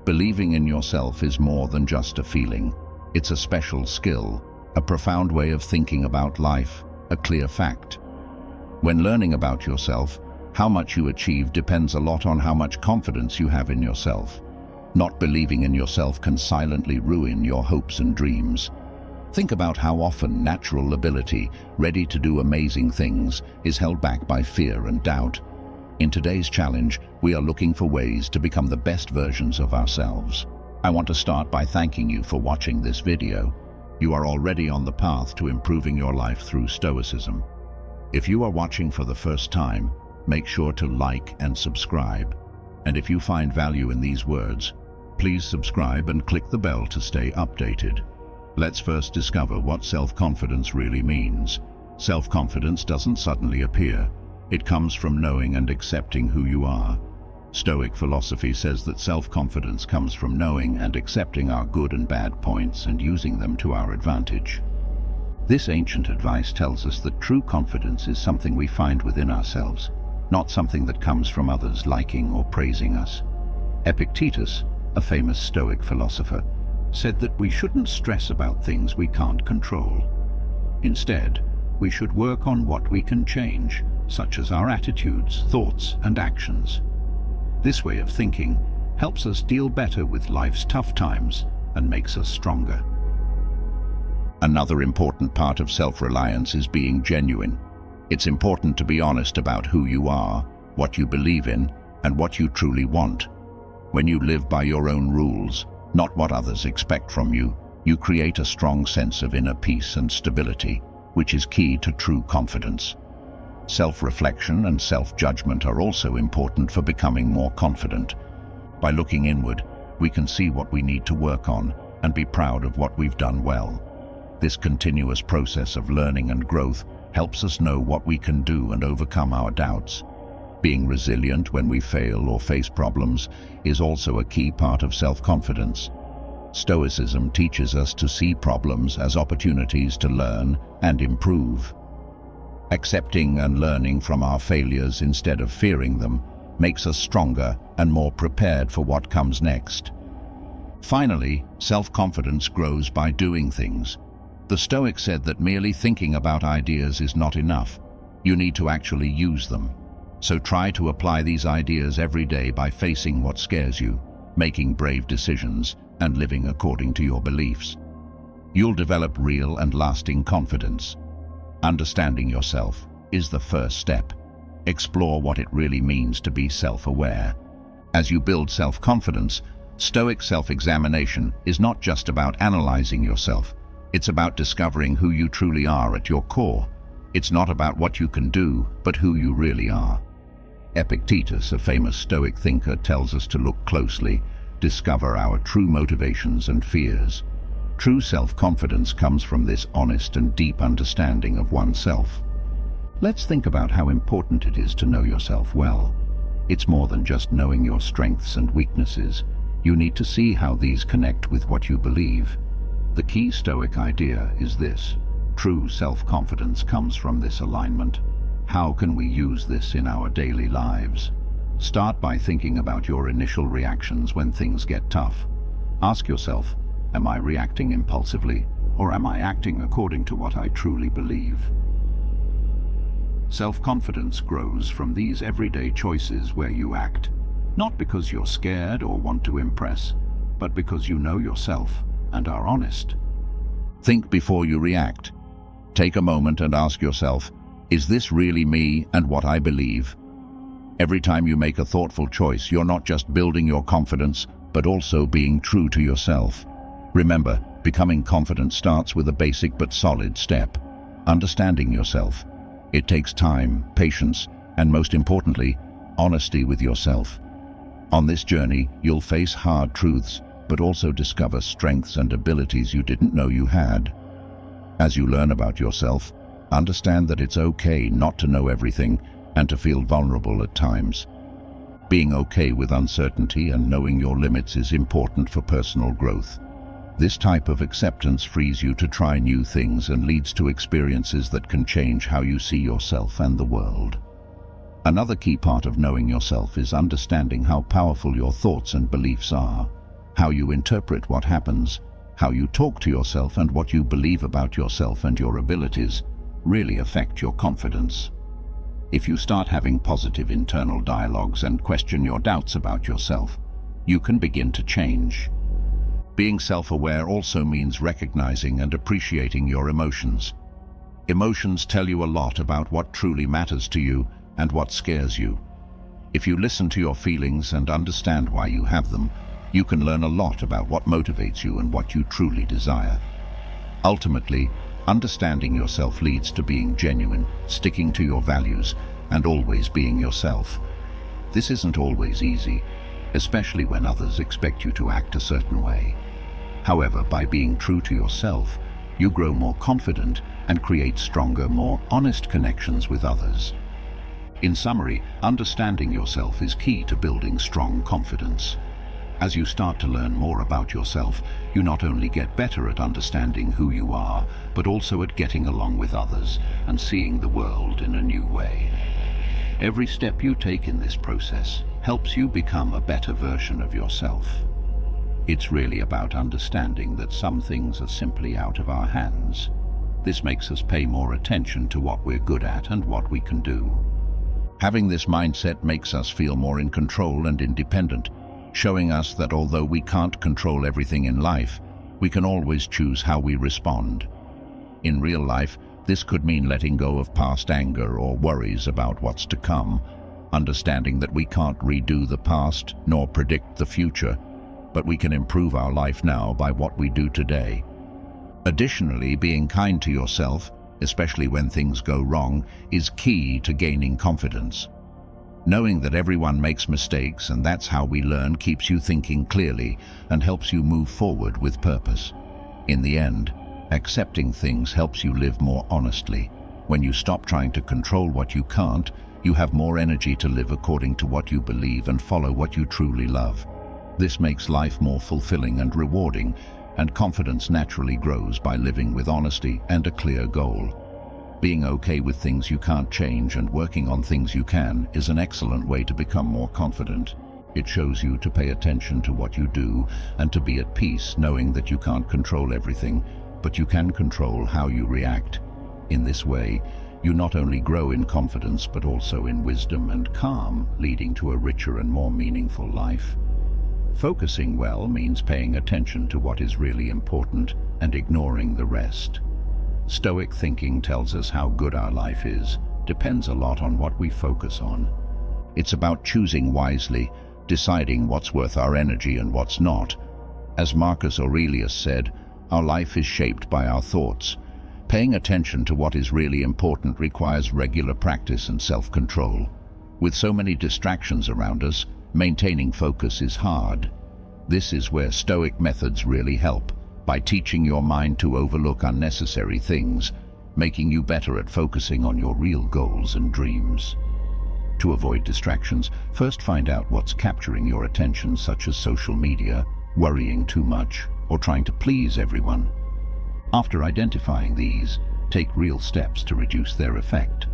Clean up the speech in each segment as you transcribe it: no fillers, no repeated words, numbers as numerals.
Believing in yourself is more than just a feeling. It's a special skill, a profound way of thinking about life, a clear fact. When learning about yourself, how much you achieve depends a lot on how much confidence you have in yourself. Not believing in yourself can silently ruin your hopes and dreams. Think about how often natural ability, ready to do amazing things, is held back by fear and doubt. In today's challenge, we are looking for ways to become the best versions of ourselves. I want to start by thanking you for watching this video. You are already on the path to improving your life through Stoicism. If you are watching for the first time, make sure to like and subscribe. And if you find value in these words, please subscribe and click the bell to stay updated. Let's first discover what self-confidence really means. Self-confidence doesn't suddenly appear. It comes from knowing and accepting who you are. Stoic philosophy says that self-confidence comes from knowing and accepting our good and bad points and using them to our advantage. This ancient advice tells us that true confidence is something we find within ourselves, not something that comes from others liking or praising us. Epictetus, a famous Stoic philosopher, said that we shouldn't stress about things we can't control. Instead, we should work on what we can change, such as our attitudes, thoughts, and actions. This way of thinking helps us deal better with life's tough times and makes us stronger. Another important part of self-reliance is being genuine. It's important to be honest about who you are, what you believe in, and what you truly want. When you live by your own rules, not what others expect from you, you create a strong sense of inner peace and stability, which is key to true confidence. Self-reflection and self-judgment are also important for becoming more confident. By looking inward, we can see what we need to work on and be proud of what we've done well. This continuous process of learning and growth helps us know what we can do and overcome our doubts. Being resilient when we fail or face problems is also a key part of self-confidence. Stoicism teaches us to see problems as opportunities to learn and improve. Accepting and learning from our failures instead of fearing them makes us stronger and more prepared for what comes next. Finally, self-confidence grows by doing things. The Stoics said that merely thinking about ideas is not enough. You need to actually use them. So try to apply these ideas every day by facing what scares you, making brave decisions, and living according to your beliefs. You'll develop real and lasting confidence. Understanding yourself is the first step. Explore what it really means to be self-aware. As you build self-confidence, Stoic self-examination is not just about analyzing yourself. It's about discovering who you truly are at your core. It's not about what you can do, but who you really are. Epictetus, a famous Stoic thinker, tells us to look closely, discover our true motivations and fears. True self-confidence comes from this honest and deep understanding of oneself. Let's think about how important it is to know yourself well. It's more than just knowing your strengths and weaknesses. You need to see how these connect with what you believe. The key Stoic idea is this: true self-confidence comes from this alignment. How can we use this in our daily lives? Start by thinking about your initial reactions when things get tough. Ask yourself, am I reacting impulsively, or am I acting according to what I truly believe? Self-confidence grows from these everyday choices where you act, not because you're scared or want to impress, but because you know yourself and are honest. Think before you react. Take a moment and ask yourself, is this really me and what I believe? Every time you make a thoughtful choice, you're not just building your confidence, but also being true to yourself. Remember, becoming confident starts with a basic but solid step: understanding yourself. It takes time, patience, and most importantly, honesty with yourself. On this journey, you'll face hard truths, but also discover strengths and abilities you didn't know you had. As you learn about yourself, understand that it's okay not to know everything and to feel vulnerable at times. Being okay with uncertainty and knowing your limits is important for personal growth. This type of acceptance frees you to try new things and leads to experiences that can change how you see yourself and the world. Another key part of knowing yourself is understanding how powerful your thoughts and beliefs are. How you interpret what happens, how you talk to yourself, and what you believe about yourself and your abilities really affect your confidence. If you start having positive internal dialogues and question your doubts about yourself, you can begin to change. Being self-aware also means recognizing and appreciating your emotions. Emotions tell you a lot about what truly matters to you and what scares you. If you listen to your feelings and understand why you have them, you can learn a lot about what motivates you and what you truly desire. Ultimately, understanding yourself leads to being genuine, sticking to your values, and always being yourself. This isn't always easy, especially when others expect you to act a certain way. However, by being true to yourself, you grow more confident and create stronger, more honest connections with others. In summary, understanding yourself is key to building strong confidence. As you start to learn more about yourself, you not only get better at understanding who you are, but also at getting along with others and seeing the world in a new way. Every step you take in this process helps you become a better version of yourself. It's really about understanding that some things are simply out of our hands. This makes us pay more attention to what we're good at and what we can do. Having this mindset makes us feel more in control and independent, showing us that although we can't control everything in life, we can always choose how we respond. In real life, this could mean letting go of past anger or worries about what's to come, understanding that we can't redo the past nor predict the future, but we can improve our life now by what we do today. Additionally, being kind to yourself, especially when things go wrong, is key to gaining confidence. Knowing that everyone makes mistakes and that's how we learn keeps you thinking clearly and helps you move forward with purpose. In the end, accepting things helps you live more honestly. When you stop trying to control what you can't, you have more energy to live according to what you believe and follow what you truly love. This makes life more fulfilling and rewarding, and confidence naturally grows by living with honesty and a clear goal. Being okay with things you can't change and working on things you can is an excellent way to become more confident. It shows you to pay attention to what you do and to be at peace knowing that you can't control everything, but you can control how you react. In this way, you not only grow in confidence but also in wisdom and calm, leading to a richer and more meaningful life. Focusing well means paying attention to what is really important and ignoring the rest. Stoic thinking tells us how good our life is depends a lot on what we focus on. It's about choosing wisely, deciding what's worth our energy and what's not. As Marcus Aurelius said, our life is shaped by our thoughts. Paying attention to what is really important requires regular practice and self-control. With so many distractions around us, maintaining focus is hard. This is where Stoic methods really help, by teaching your mind to overlook unnecessary things, making you better at focusing on your real goals and dreams. To avoid distractions, first find out what's capturing your attention, such as social media, worrying too much, or trying to please everyone. After identifying these, take real steps to reduce their effect.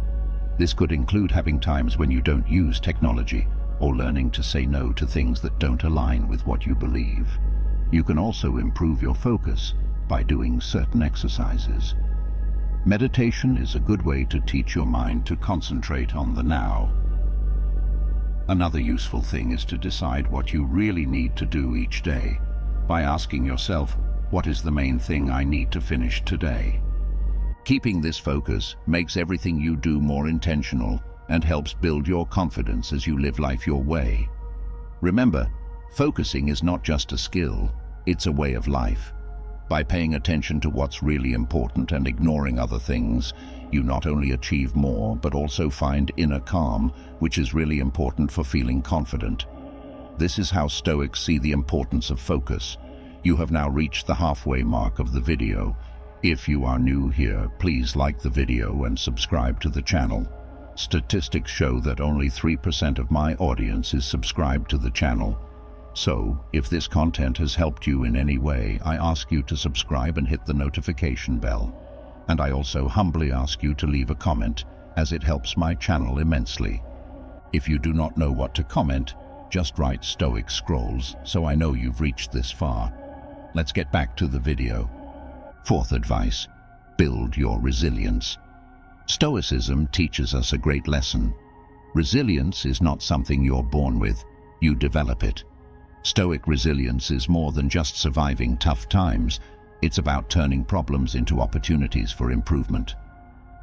This could include having times when you don't use technology, or learning to say no to things that don't align with what you believe. You can also improve your focus by doing certain exercises. Meditation is a good way to teach your mind to concentrate on the now. Another useful thing is to decide what you really need to do each day, by asking yourself, what is the main thing I need to finish today? Keeping this focus makes everything you do more intentional and helps build your confidence as you live life your way. Remember, focusing is not just a skill, it's a way of life. By paying attention to what's really important and ignoring other things, you not only achieve more, but also find inner calm, which is really important for feeling confident. This is how Stoics see the importance of focus. You have now reached the halfway mark of the video. If you are new here, please like the video and subscribe to the channel. Statistics show that only 3% of my audience is subscribed to the channel. So, if this content has helped you in any way, I ask you to subscribe and hit the notification bell. And I also humbly ask you to leave a comment, as it helps my channel immensely. If you do not know what to comment, Just write Stoic scrolls, so I know you've reached this far. Let's get back to the video. Fourth advice: build your resilience. Stoicism teaches us a great lesson. Resilience is not something you're born with, you develop it. Stoic resilience is more than just surviving tough times. It's about turning problems into opportunities for improvement.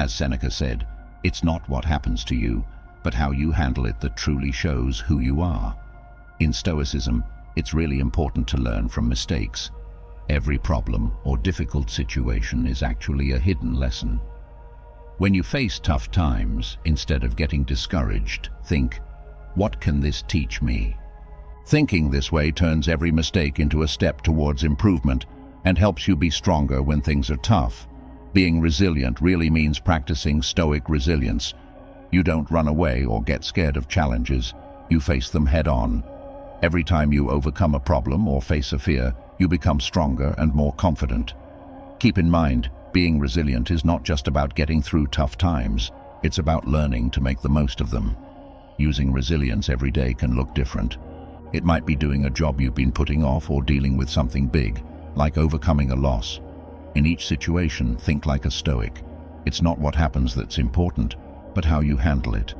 As Seneca said, it's not what happens to you, but how you handle it that truly shows who you are. In Stoicism, it's really important to learn from mistakes. Every problem or difficult situation is actually a hidden lesson. When you face tough times, instead of getting discouraged, think, what can this teach me? Thinking this way turns every mistake into a step towards improvement and helps you be stronger when things are tough. Being resilient really means practicing Stoic resilience. You don't run away or get scared of challenges, you face them head on. Every time you overcome a problem or face a fear, you become stronger and more confident. Keep in mind, being resilient is not just about getting through tough times, it's about learning to make the most of them. Using resilience every day can look different. It might be doing a job you've been putting off or dealing with something big, like overcoming a loss. In each situation, think like a Stoic. It's not what happens that's important, but how you handle it.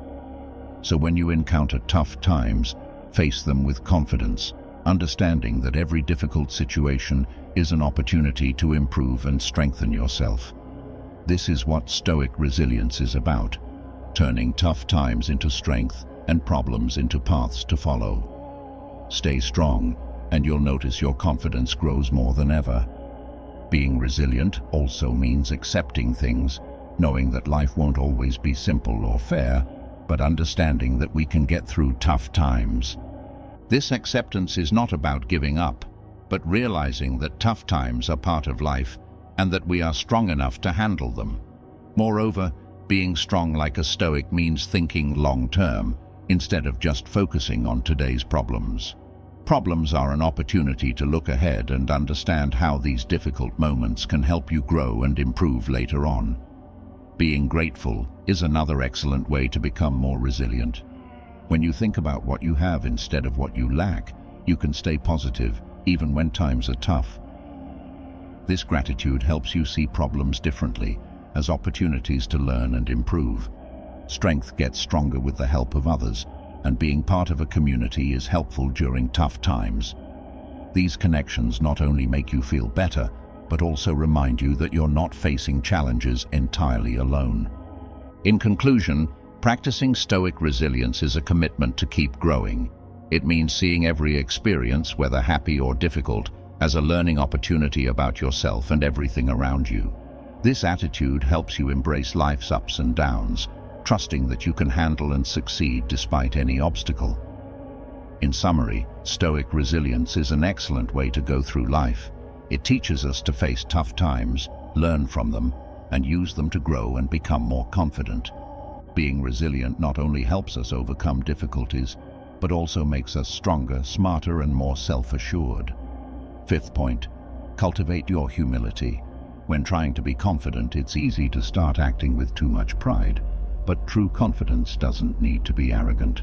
So when you encounter tough times, face them with confidence, understanding that every difficult situation is an opportunity to improve and strengthen yourself. This is what Stoic resilience is about, turning tough times into strength and problems into paths to follow. Stay strong, and you'll notice your confidence grows more than ever. Being resilient also means accepting things, knowing that life won't always be simple or fair, but understanding that we can get through tough times. This acceptance is not about giving up, but realizing that tough times are part of life and that we are strong enough to handle them. Moreover, being strong like a Stoic means thinking long-term, instead of just focusing on today's problems. Problems are an opportunity to look ahead and understand how these difficult moments can help you grow and improve later on. Being grateful is another excellent way to become more resilient. When you think about what you have instead of what you lack, you can stay positive even when times are tough. This gratitude helps you see problems differently, as opportunities to learn and improve. Strength gets stronger with the help of others, and being part of a community is helpful during tough times. These connections not only make you feel better, but also remind you that you're not facing challenges entirely alone. In conclusion, practicing Stoic resilience is a commitment to keep growing. It means seeing every experience, whether happy or difficult, as a learning opportunity about yourself and everything around you. This attitude helps you embrace life's ups and downs, trusting that you can handle and succeed despite any obstacle. In summary, Stoic resilience is an excellent way to go through life. It teaches us to face tough times, learn from them, and use them to grow and become more confident. Being resilient not only helps us overcome difficulties, but also makes us stronger, smarter, and more self-assured. Fifth point, cultivate your humility. When trying to be confident, it's easy to start acting with too much pride, but true confidence doesn't need to be arrogant.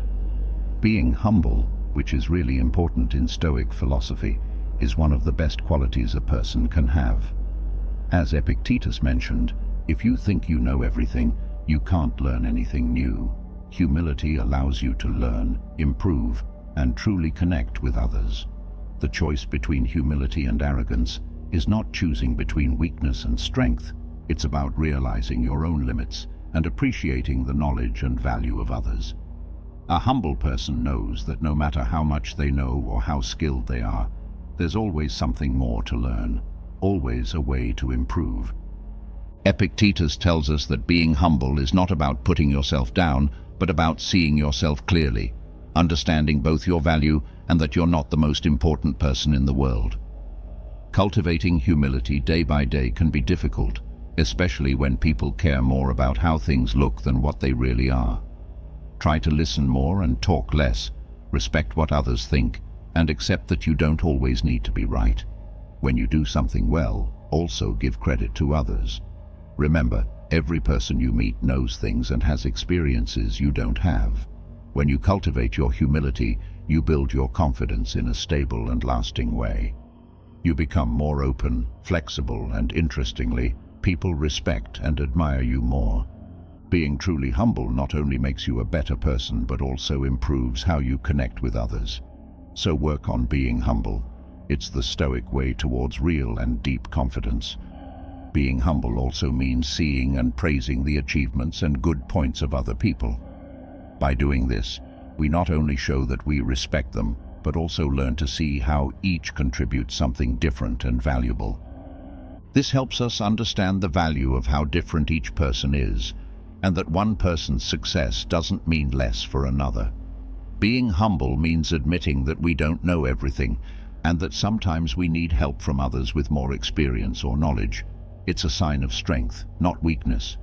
Being humble, which is really important in Stoic philosophy, is one of the best qualities a person can have. As Epictetus mentioned, if you think you know everything, you can't learn anything new. Humility allows you to learn, improve, and truly connect with others. The choice between humility and arrogance is not choosing between weakness and strength. It's about realizing your own limits and appreciating the knowledge and value of others. A humble person knows that no matter how much they know or how skilled they are, there's always something more to learn, always a way to improve. Epictetus tells us that being humble is not about putting yourself down, but about seeing yourself clearly, understanding both your value and that you're not the most important person in the world. Cultivating humility day by day can be difficult, especially when people care more about how things look than what they really are. Try to listen more and talk less, respect what others think, and accept that you don't always need to be right. When you do something well, also give credit to others. Remember, every person you meet knows things and has experiences you don't have. When you cultivate your humility, you build your confidence in a stable and lasting way. You become more open, flexible, and interestingly, people respect and admire you more. Being truly humble not only makes you a better person, but also improves how you connect with others. So work on being humble. It's the Stoic way towards real and deep confidence. Being humble also means seeing and praising the achievements and good points of other people. By doing this, we not only show that we respect them, but also learn to see how each contributes something different and valuable. This helps us understand the value of how different each person is, and that one person's success doesn't mean less for another. Being humble means admitting that we don't know everything, and that sometimes we need help from others with more experience or knowledge. It's a sign of strength, not weakness.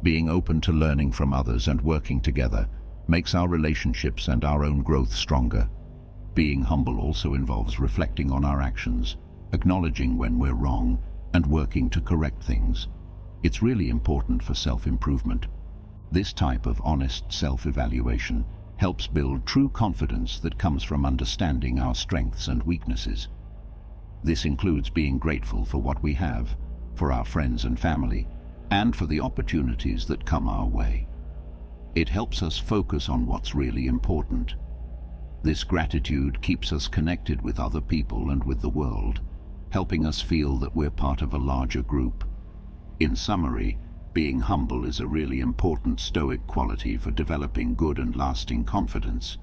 Being open to learning from others and working together makes our relationships and our own growth stronger. Being humble also involves reflecting on our actions, acknowledging when we're wrong, and working to correct things. It's really important for self-improvement. This type of honest self-evaluation helps build true confidence that comes from understanding our strengths and weaknesses. This includes being grateful for what we have, for our friends and family, and for the opportunities that come our way. It helps us focus on what's really important. This gratitude keeps us connected with other people and with the world, helping us feel that we're part of a larger group. In summary, being humble is a really important Stoic quality for developing good and lasting confidence.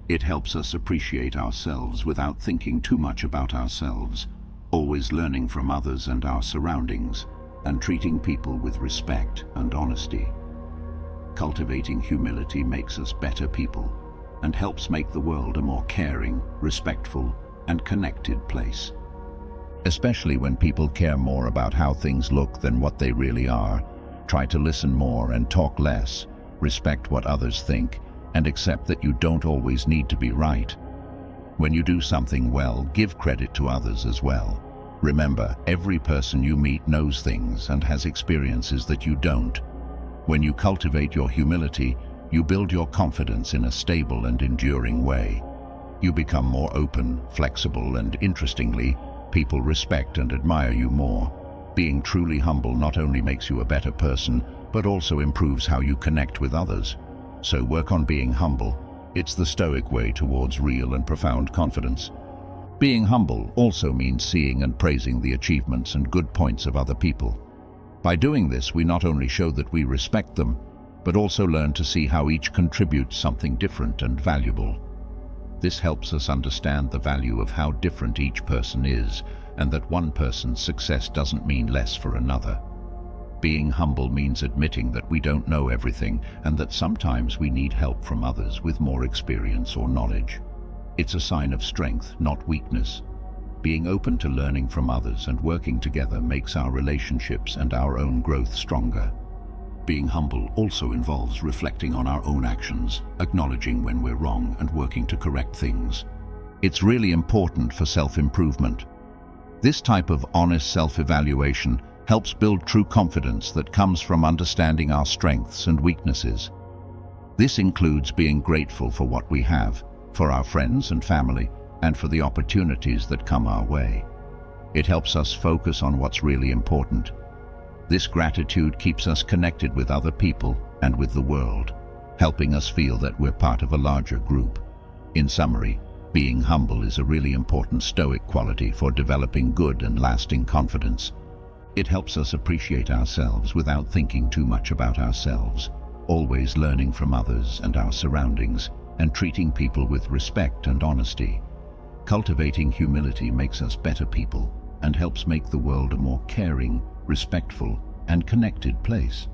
It helps us appreciate ourselves without thinking too much about ourselves, always learning from others and our surroundings, and treating people with respect and honesty. Cultivating humility makes us better people and helps make the world a more caring, respectful, and connected place. Especially when people care more about how things look than what they really are, try to listen more and talk less, respect what others think, and accept that you don't always need to be right. When you do something well, give credit to others as well. Remember, every person you meet knows things and has experiences that you don't. When you cultivate your humility, you build your confidence in a stable and enduring way. You become more open, flexible, and interestingly, people respect and admire you more. Being truly humble not only makes you a better person, but also improves how you connect with others. So work on being humble. It's the Stoic way towards real and profound confidence. Being humble also means seeing and praising the achievements and good points of other people. By doing this, we not only show that we respect them, but also learn to see how each contributes something different and valuable. This helps us understand the value of how different each person is, and that one person's success doesn't mean less for another. Being humble means admitting that we don't know everything, and that sometimes we need help from others with more experience or knowledge. It's a sign of strength, not weakness. Being open to learning from others and working together makes our relationships and our own growth stronger. Being humble also involves reflecting on our own actions, acknowledging when we're wrong, and working to correct things. It's really important for self-improvement. This type of honest self-evaluation helps build true confidence that comes from understanding our strengths and weaknesses. This includes being grateful for what we have, for our friends and family, and for the opportunities that come our way. It helps us focus on what's really important. This gratitude keeps us connected with other people and with the world, helping us feel that we're part of a larger group. In summary, being humble is a really important Stoic quality for developing good and lasting confidence. It helps us appreciate ourselves without thinking too much about ourselves, always learning from others and our surroundings, and treating people with respect and honesty. Cultivating humility makes us better people and helps make the world a more caring, respectful, and connected place.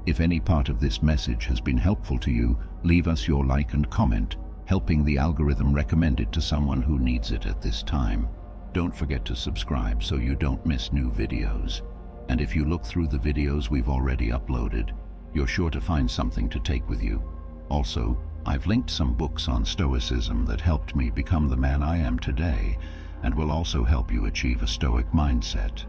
If any part of this message has been helpful to you, leave us your like and comment, helping the algorithm recommend it to someone who needs it at this time. Don't forget to subscribe so you don't miss new videos. And if you look through the videos we've already uploaded, you're sure to find something to take with you. Also, I've linked some books on Stoicism that helped me become the man I am today, and will also help you achieve a Stoic mindset.